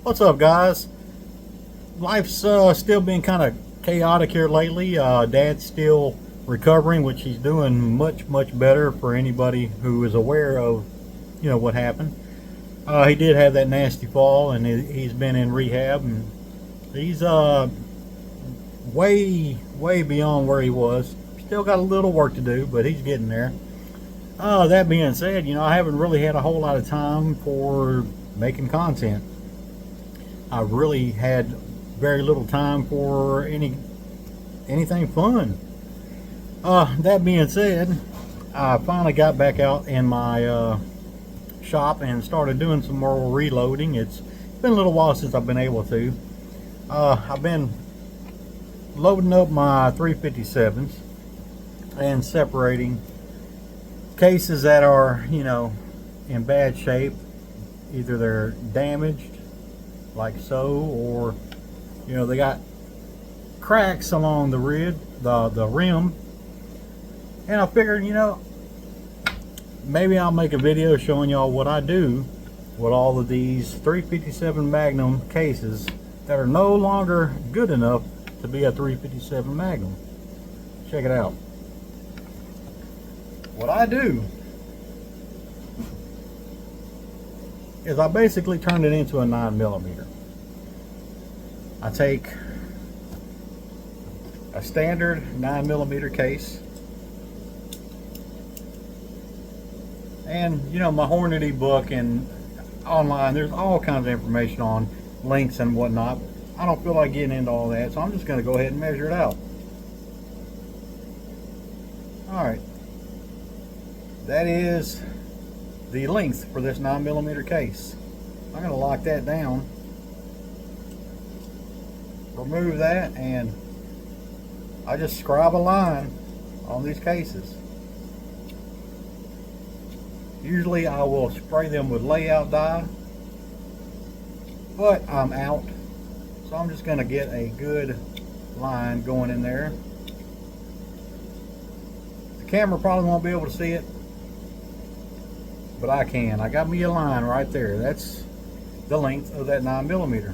What's up, guys? Life's still been kind of chaotic here lately. Dad's still recovering, which he's doing much better for anybody who is aware of, what happened. He did have that nasty fall, and he's been in rehab, and he's way beyond where he was. Still got a little work to do, but he's getting there. That being said, I haven't really had a whole lot of time for making content. I've really had very little time for anything fun. That being said, I finally got back out in my shop and started doing some more reloading. It's been a little while since I've been able to. I've been loading up my 357s and separating cases that are, in bad shape. Either they're damaged like so, or they got cracks along the rim, and I figured maybe I'll make a video showing y'all what I do with all of these 357 Magnum cases that are no longer good enough to be a 357 Magnum. Check it out. What I do is I basically turn it into a 9mm. I take a standard 9mm case, and my Hornady book and online there's all kinds of information on links and whatnot. I don't feel like getting into all that, so I'm just going to go ahead and measure it out. Alright, that is the length for this 9mm case. I'm going to lock that down, remove that, and I just scribe a line on these cases. Usually I will spray them with layout dye, but I'm out, so I'm just going to get a good line going in there. The camera probably won't be able to see it, but I can. I got me a line right there. That's the length of that 9mm.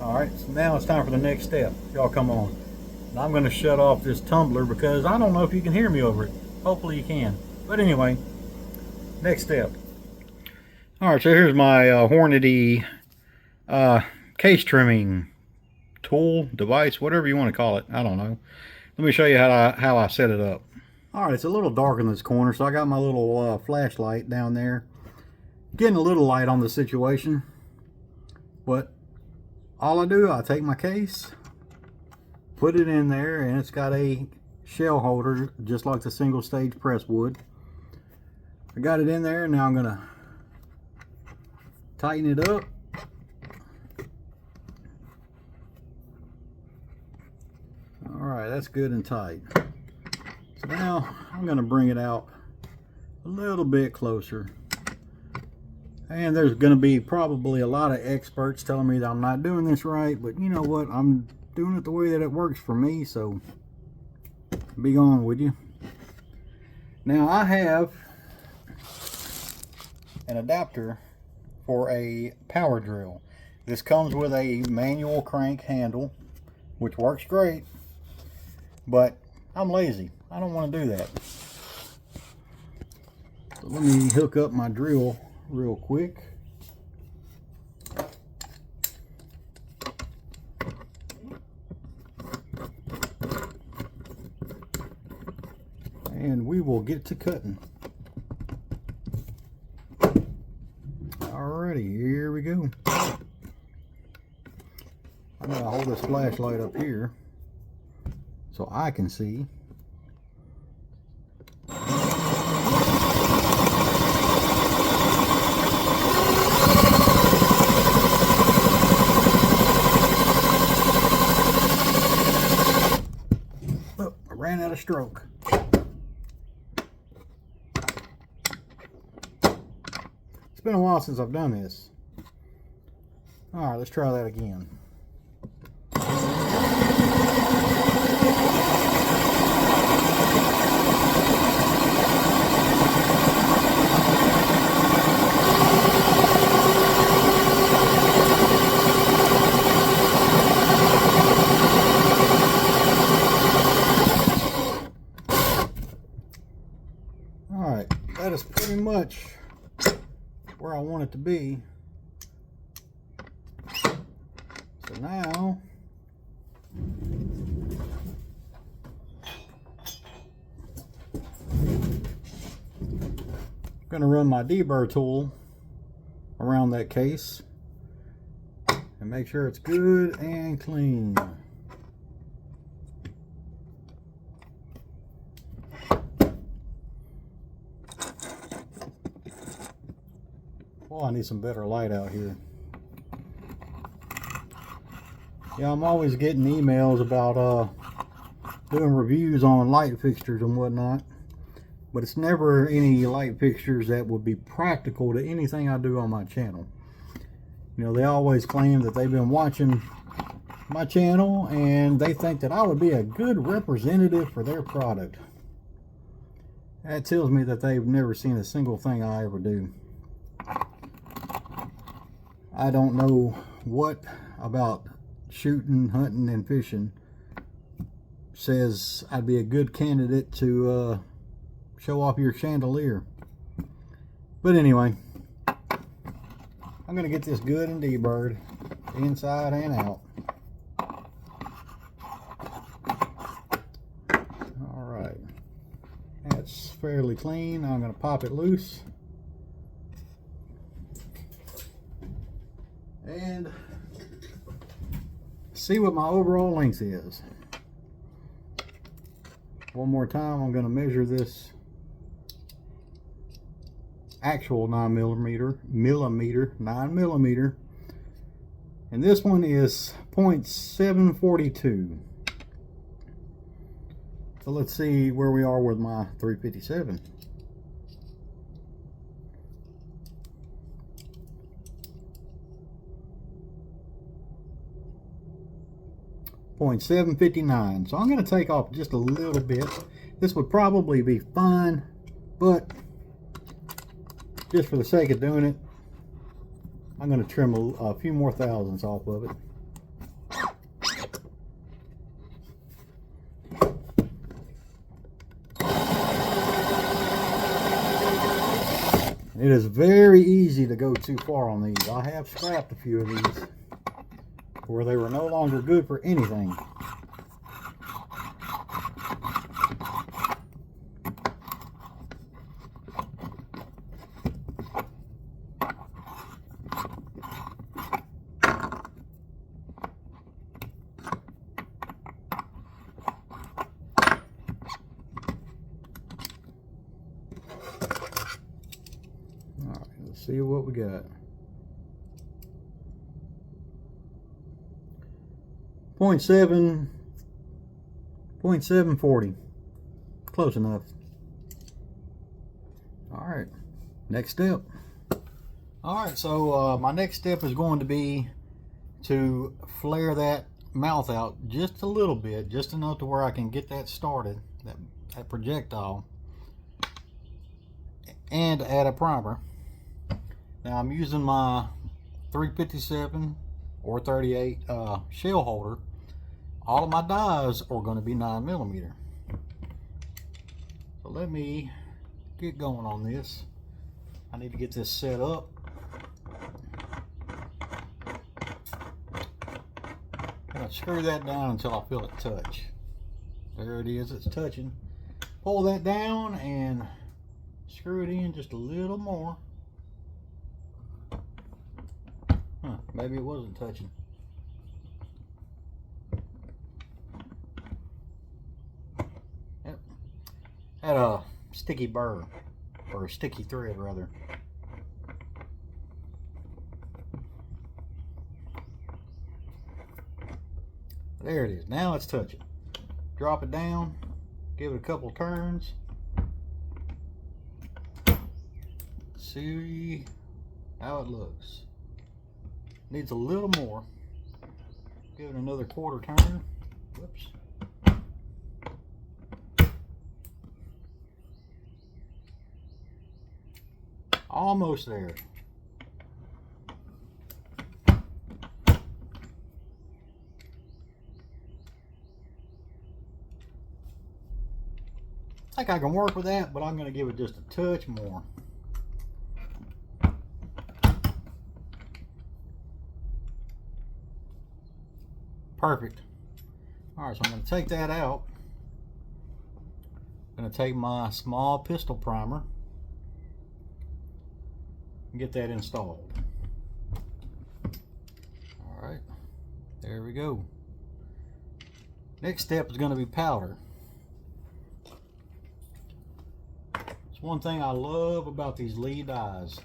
Alright, so now it's time for the next step. Y'all come on. Now I'm going to shut off this tumbler because I don't know if you can hear me over it. Hopefully you can. But anyway, next step. Alright, so here's my Hornady case trimming tool, device, whatever you want to call it. I don't know. Let me show you how I set it up. Alright, it's a little dark in this corner, so I got my little flashlight down there. Getting a little light on the situation. But all I do, I take my case, put it in there, and it's got a shell holder just like the single stage press would. I got it in there, and now I'm going to tighten it up. Alright, that's good and tight. So now I'm going to bring it out a little bit closer. And there's going to be probably a lot of experts telling me that I'm not doing this right, but you know what? I'm doing it the way that it works for me, so be gone with you. Now I have an adapter for a power drill. This comes with a manual crank handle, which works great, but I'm lazy. I don't want to do that. So let me hook up my drill real quick. And we will get to cutting. Alrighty, here we go. I'm going to hold this flashlight up here so I can see. Oh, I ran out of stroke. It's been a while since I've done this. Alright, let's try that again. much where I want it to be. So now I'm going to run my deburr tool around that case and make sure it's good and clean. Oh, I need some better light out here. Yeah, I'm always getting emails about doing reviews on light fixtures and whatnot, but it's never any light fixtures that would be practical to anything I do on my channel. You know, they always claim that they've been watching my channel and they think that I would be a good representative for their product. That tells me that they've never seen a single thing I ever do. I don't know what about shooting, hunting, and fishing says I'd be a good candidate to show off your chandelier. But anyway, I'm going to get this good and deburred inside and out. Alright, that's fairly clean. I'm going to pop it loose and see what my overall length is. One more time, I'm going to measure this actual 9 millimeter, and this one is 0.742. So let's see where we are with my 357. .759. So I'm going to take off just a little bit. This would probably be fine, but just for the sake of doing it, I'm going to trim a few more thousandths off of it. It is very easy to go too far on these. I have scrapped a few of these where they were no longer good for anything. Alright, let's see what we got. 0.740. Close enough. Alright, next step. Alright, so my next step is going to be to flare that mouth out just a little bit, just enough to where I can get that started, that projectile, and add a primer. Now I'm using my 357 or 38 shell holder. All of my dies are going to be 9 millimeter. So let me get going on this. I need to get this set up. I'm going to screw that down until I feel it touch. There it is, it's touching. Pull that down and screw it in just a little more. Maybe it wasn't touching. Yep. Had a sticky burr, or a sticky thread rather. There it is. Now it's touching. Drop it down, give it a couple turns. See how it looks. Needs a little more. Give it another quarter turn. Whoops. Almost there. I think I can work with that, but I'm going to give it just a touch more. perfect. All right, so I'm going to take that out. I'm going to take my small pistol primer and get that installed. All right, there we go. Next step is going to be powder. It's one thing I love about these Lee dies.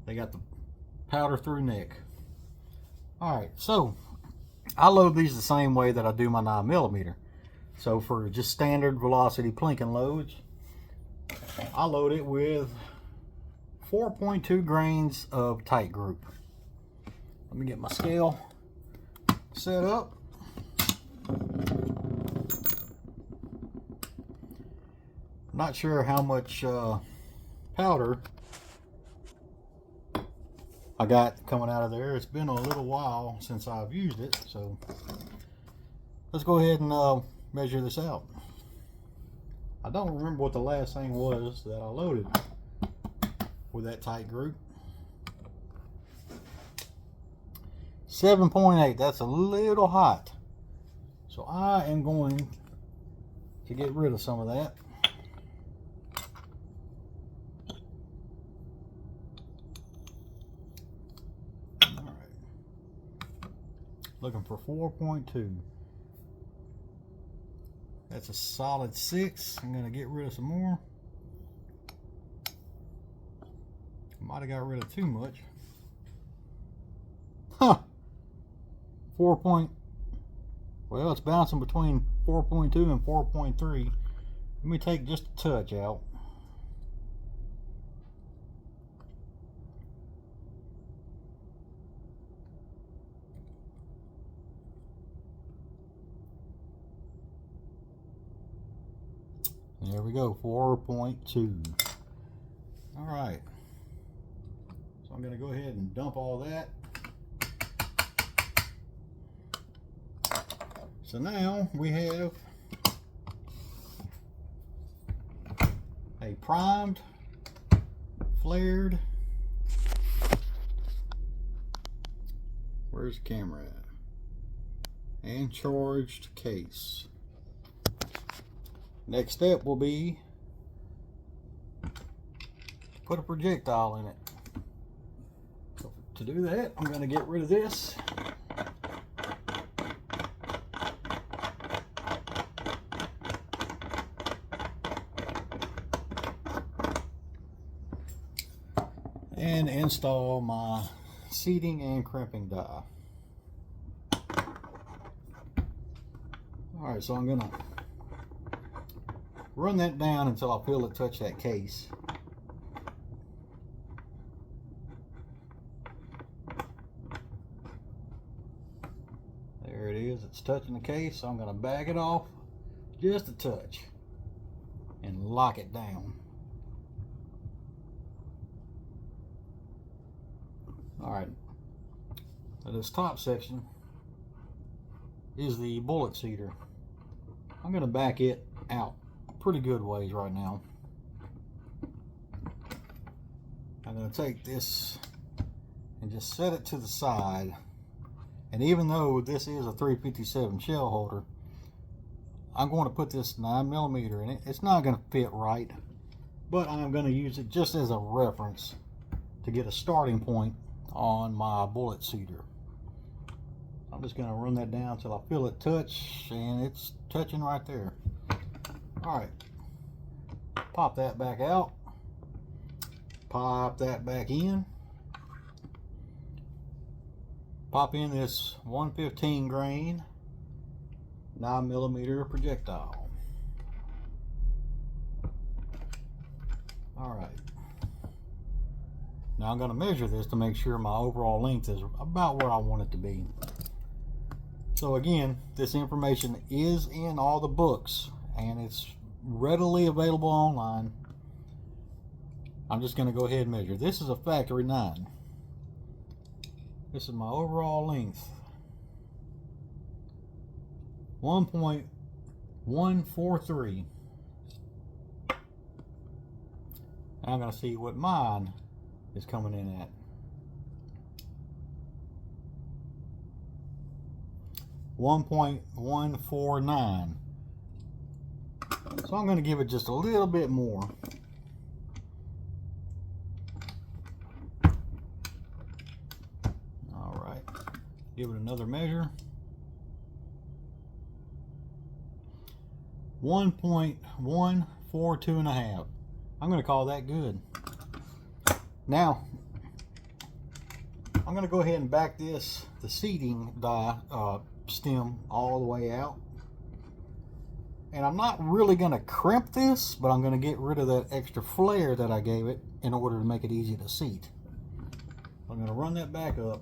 They got the powder through neck. All right, so I load these the same way that I do my 9mm. So for just standard velocity plinking loads, I load it with 4.2 grains of tight group. Let me get my scale set up. Not sure how much powder I got coming out of there. It's been a little while since I've used it, so let's go ahead and measure this out. I don't remember what the last thing was that I loaded with that tight group. 7.8, that's a little hot. So I am going to get rid of some of that. Looking for 4.2. That's a solid 6. I'm going to get rid of some more. Might have got rid of too much. Huh. 4. Well, it's bouncing between 4.2 and 4.3. Let me take just a touch out. There we go, 4.2. All right. So I'm going to go ahead and dump all that. So now we have a primed, flared, where's the camera at? And charged case. Next step will be put a projectile in it. So to do that, I'm going to get rid of this. And install my seating and crimping die. Alright, so I'm going to run that down until I feel it touch that case. There it is, it's touching the case, so I'm going to back it off just a touch and lock it down. Alright, so this top section is the bullet seater. I'm going to back it out pretty good ways right now. I'm going to take this and just set it to the side, and even though this is a 357 shell holder, I'm going to put this 9mm in it. It's not going to fit right, but I'm going to use it just as a reference to get a starting point on my bullet seater. I'm just going to run that down until I feel it touch, and it's touching right there. Alright, pop that back out, pop that back in, pop in this 115 grain 9mm projectile. Alright, now I'm going to measure this to make sure my overall length is about where I want it to be. So again, this information is in all the books and it's readily available online. I'm just going to go ahead and measure. This is a factory 9. This is my overall length. 1.143. I'm going to see what mine is coming in at. 1.149. So I'm going to give it just a little bit more. All right, give it another measure. 1.142.5. I'm going to call that good. Now, I'm going to go ahead and back the seating die stem all the way out. And I'm not really going to crimp this, but I'm going to get rid of that extra flare that I gave it in order to make it easy to seat. I'm going to run that back up,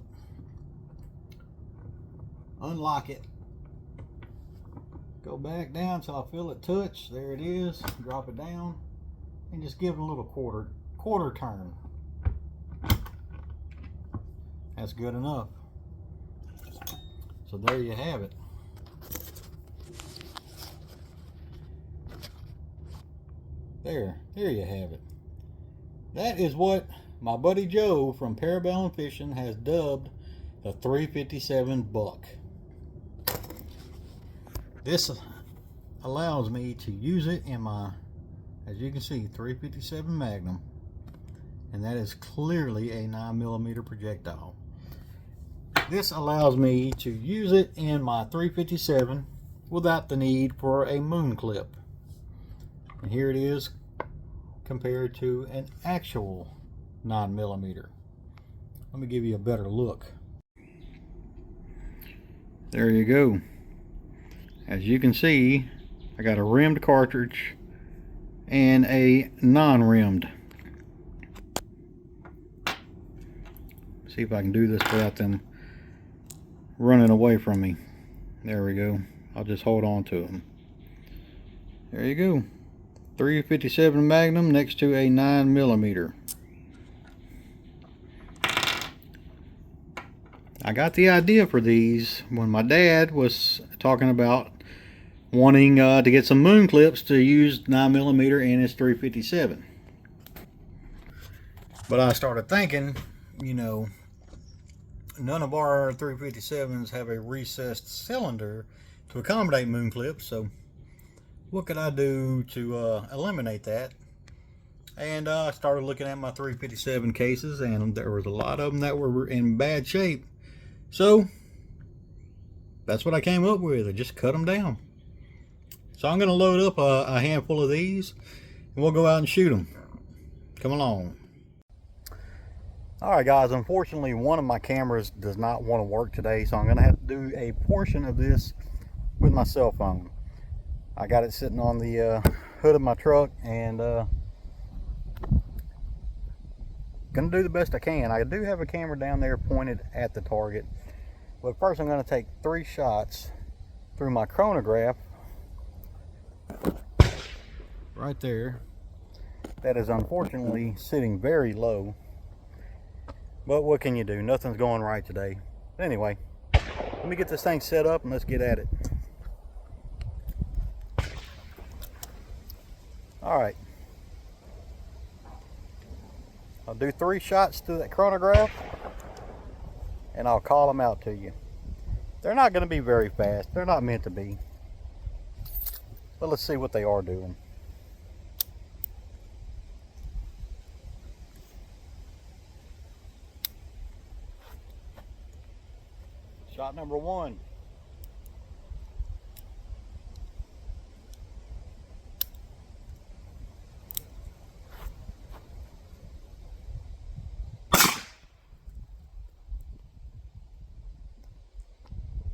unlock it, go back down until I feel it touch. There it is. Drop it down and just give it a little quarter turn. That's good enough. So there you have it. There you have it. That is what my buddy Joe from Parabellum Fishing has dubbed the 357 buck. This allows me to use it in my, as you can see, 357 Magnum, and that is clearly a 9mm projectile. This allows me to use it in my 357 without the need for a moon clip. And here it is compared to an actual 9mm. Let me give you a better look. There you go. As you can see, I got a rimmed cartridge and a non-rimmed. See if I can do this without them running away from me. There we go. I'll just hold on to them. There you go. 357 Magnum next to a 9mm. I got the idea for these when my dad was talking about wanting to get some moon clips to use 9mm in his 357. But I started thinking, you know, none of our 357s have a recessed cylinder to accommodate moon clips, so what could I do to eliminate that? And I started looking at my 357 cases, and there was a lot of them that were in bad shape. So that's what I came up with. I just cut them down. So I'm going to load up a handful of these, and we'll go out and shoot them. Come along. Alright guys, unfortunately one of my cameras does not want to work today, so I'm going to have to do a portion of this with my cell phone. I got it sitting on the hood of my truck, and gonna do the best I can. I do have a camera down there pointed at the target, but first I'm going to take 3 shots through my chronograph right there. That is unfortunately sitting very low, but what can you do? Nothing's going right today. Anyway, let me get this thing set up and let's get at it. Alright, I'll do 3 shots through that chronograph and I'll call them out to you. They're not going to be very fast. They're not meant to be. But let's see what they are doing. Shot number 1.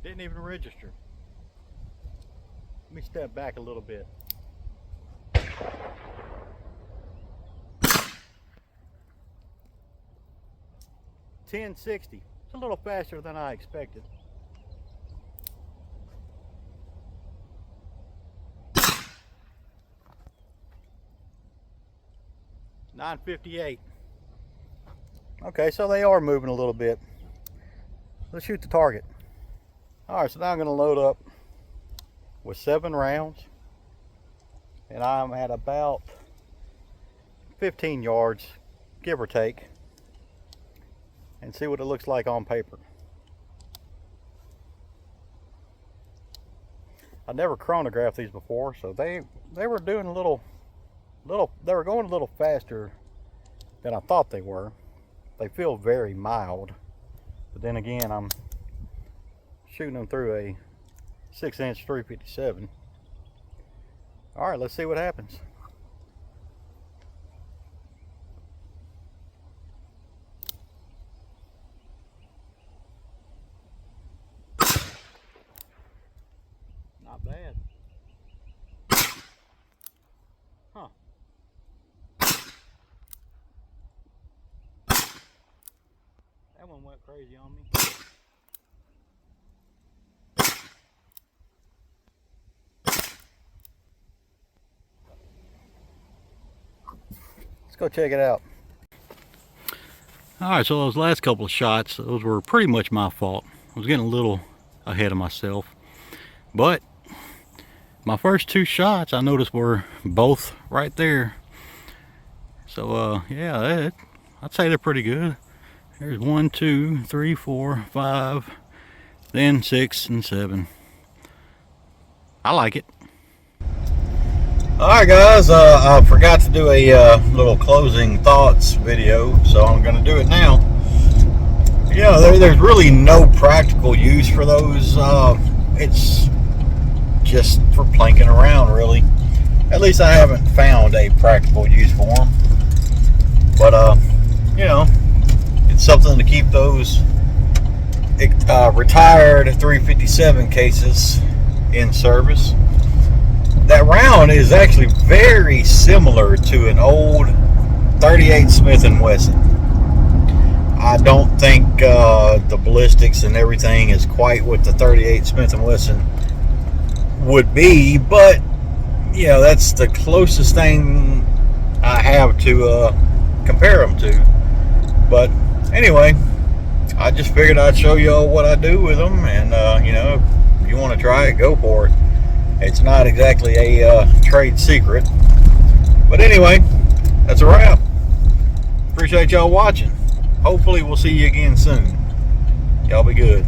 Didn't even register. Let me step back a little bit. 1060. It's a little faster than I expected. $9.58. Okay, so they are moving a little bit. Let's shoot the target. Alright, so now I'm going to load up with 7 rounds. And I'm at about 15 yards, give or take. And see what it looks like on paper. I never chronographed these before, so they were doing a little they were going a little faster than I thought they were. They feel very mild, but then again, I'm shooting them through a 6-inch 357. All right, let's see what happens. Not bad. Huh. That one went crazy on me. Let's go check it out. Alright, so those last couple of shots, those were pretty much my fault. I was getting a little ahead of myself. But my first two shots I noticed were both right there. So yeah, I'd say they're pretty good. There's 1, 2, 3, 4, 5, then 6 and 7. I like it. Alright guys, I forgot to do a little closing thoughts video, so I'm going to do it now. Yeah, there's really no practical use for those. It's just for planking around, really. At least I haven't found a practical use for them. But, you know, it's something to keep those retired 357 cases in service. That round is actually very similar to an old 38 Smith & Wesson. I don't think the ballistics and everything is quite what the 38 Smith & Wesson would be, but you know, that's the closest thing I have to compare them to. But anyway, I just figured I'd show you all what I do with them, and you know, if you want to try it, go for it. It's not exactly a trade secret. But anyway, that's a wrap. Appreciate y'all watching. Hopefully we'll see you again soon. Y'all be good.